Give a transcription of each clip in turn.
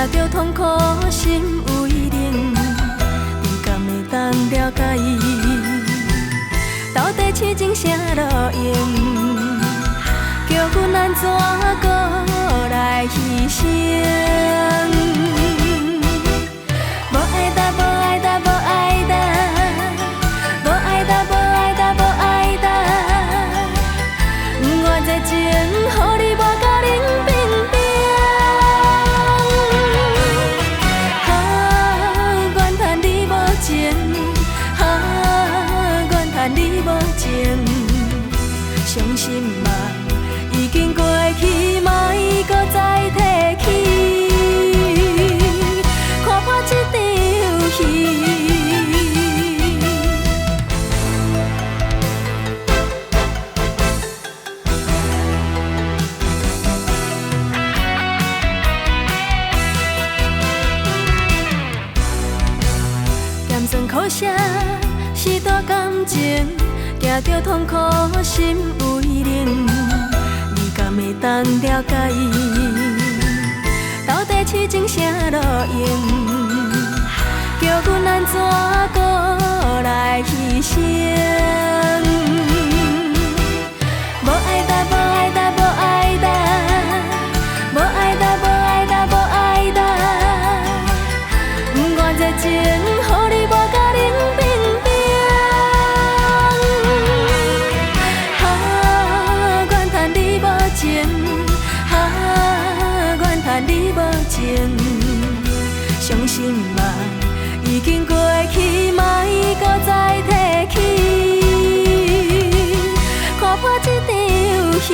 着痛苦心为冷，你敢会当了解伊？到底痴情啥路用？叫阮安怎搁来牺牲？无爱哒，无爱哒，无爱哒，无爱哒，无爱哒，无爱哒。我这情，予你无甲冷冰冰。怨叹你无情，怨叹你无情，伤心嘛。已经过去，莫搁再提起，看破这场戏。咸酸苦涩是大感情，惊着痛苦心为冷。敢会当了解伊？到底痴情啥路用？叫阮安怎搁来牺牲？无爱哒，无爱哒，无爱哒，无爱哒，无爱哒，无爱哒。我这情，予你无甲冷冰冰。怨叹你无情，伤心嘛，已经过去，莫搁再提起，看破这场戏。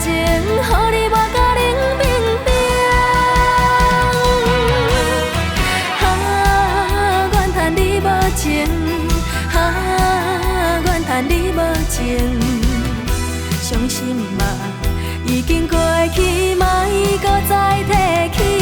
情，予你无甲冷冰冰。怨叹你无情，怨叹你无情，伤心嘛，已经过去，莫搁再提起。